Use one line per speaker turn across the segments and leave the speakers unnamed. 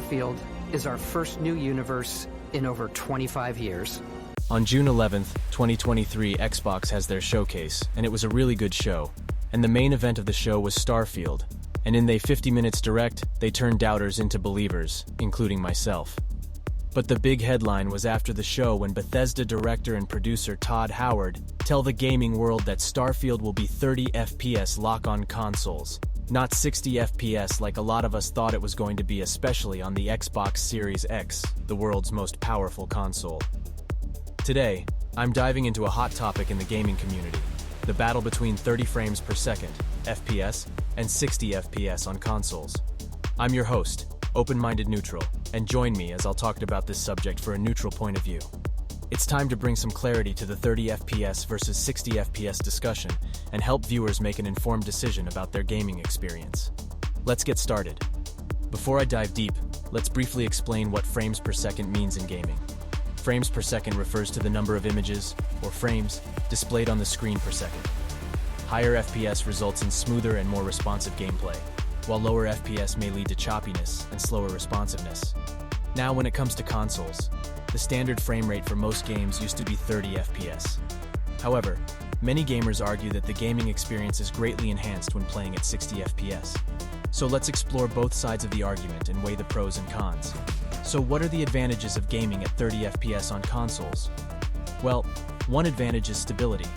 Starfield is our first new universe in over 25 years.
On June 11th, 2023, Xbox has their showcase, and it was a really good show. And the main event of the show was Starfield. And in their 50 minutes direct, they turned doubters into believers, including myself. But the big headline was after the show when Bethesda director and producer Todd Howard tell the gaming world that Starfield will be 30 FPS lock-on consoles, not 60 FPS like a lot of us thought it was going to be, especially on the Xbox Series X, the world's most powerful console. Today, I'm diving into a hot topic in the gaming community, the battle between 30 frames per second, FPS, and 60 FPS on consoles. I'm your host, Open-Minded Neutral, and join me as I'll talk about this subject for a neutral point of view. It's time to bring some clarity to the 30 FPS versus 60 FPS discussion and help viewers make an informed decision about their gaming experience. Let's get started. Before I dive deep, let's briefly explain what frames per second means in gaming. Frames per second refers to the number of images, or frames, displayed on the screen per second. Higher FPS results in smoother and more responsive gameplay, while lower FPS may lead to choppiness and slower responsiveness. Now, when it comes to consoles, the standard frame rate for most games used to be 30 FPS. However, many gamers argue that the gaming experience is greatly enhanced when playing at 60 FPS. So let's explore both sides of the argument and weigh the pros and cons. So what are the advantages of gaming at 30 FPS on consoles? Well, one advantage is stability.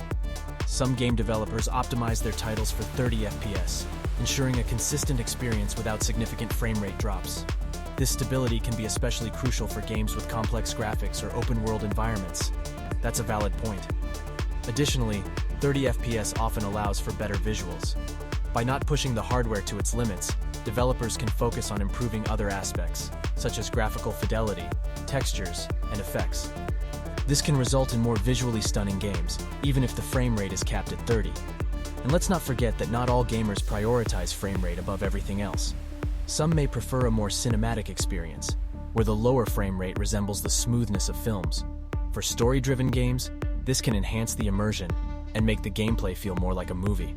Some game developers optimize their titles for 30 FPS, ensuring a consistent experience without significant frame rate drops. This stability can be especially crucial for games with complex graphics or open-world environments. That's a valid point. Additionally, 30 FPS often allows for better visuals. By not pushing the hardware to its limits, developers can focus on improving other aspects, such as graphical fidelity, textures, and effects. This can result in more visually stunning games, even if the frame rate is capped at 30. And let's not forget that not all gamers prioritize frame rate above everything else. Some may prefer a more cinematic experience, where the lower frame rate resembles the smoothness of films. For story-driven games, this can enhance the immersion and make the gameplay feel more like a movie.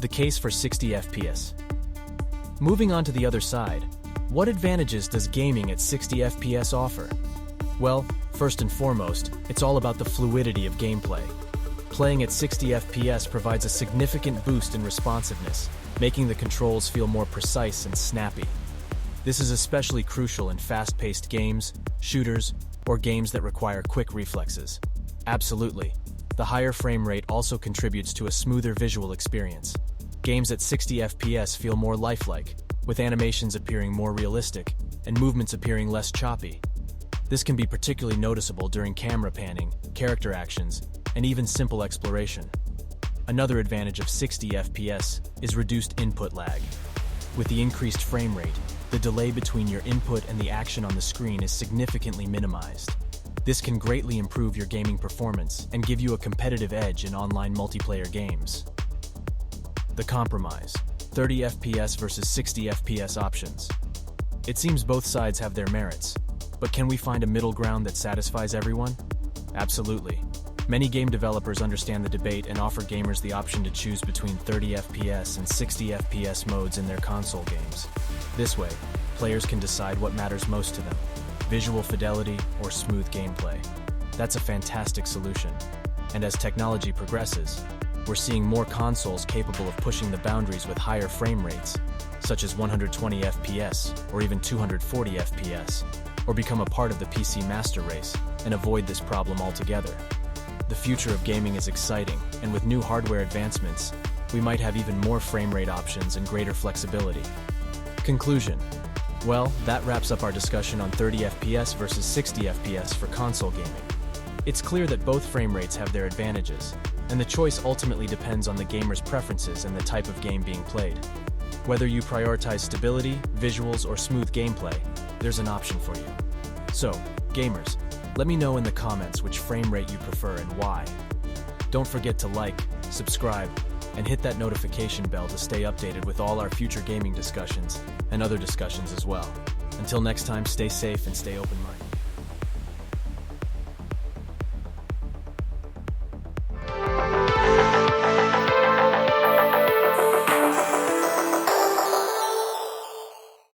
The case for 60 FPS. Moving on to the other side, what advantages does gaming at 60 FPS offer? Well, first and foremost, it's all about the fluidity of gameplay. Playing at 60 FPS provides a significant boost in responsiveness, making the controls feel more precise and snappy. This is especially crucial in fast-paced games, shooters, or games that require quick reflexes. Absolutely. The higher frame rate also contributes to a smoother visual experience. Games at 60 FPS feel more lifelike, with animations appearing more realistic and movements appearing less choppy. This can be particularly noticeable during camera panning, character actions, and even simple exploration. Another advantage of 60 FPS is reduced input lag. With the increased frame rate, the delay between your input and the action on the screen is significantly minimized. This can greatly improve your gaming performance and give you a competitive edge in online multiplayer games. The compromise: 30 FPS versus 60 FPS options. It seems both sides have their merits, but can we find a middle ground that satisfies everyone? Absolutely. Many game developers understand the debate and offer gamers the option to choose between 30 FPS and 60 FPS modes in their console games. This way, players can decide what matters most to them: visual fidelity or smooth gameplay. That's a fantastic solution. And as technology progresses, we're seeing more consoles capable of pushing the boundaries with higher frame rates, such as 120 FPS or even 240 FPS, or become a part of the PC master race and avoid this problem altogether. The future of gaming is exciting, and with new hardware advancements, we might have even more frame rate options and greater flexibility. Conclusion. Well, that wraps up our discussion on 30 FPS versus 60 FPS for console gaming. It's clear that both frame rates have their advantages, and the choice ultimately depends on the gamer's preferences and the type of game being played. Whether you prioritize stability, visuals, or smooth gameplay, there's an option for you. So, gamers, let me know in the comments which frame rate you prefer and why. Don't forget to like, subscribe, and hit that notification bell to stay updated with all our future gaming discussions and other discussions as well. Until next time, stay safe and stay open-minded.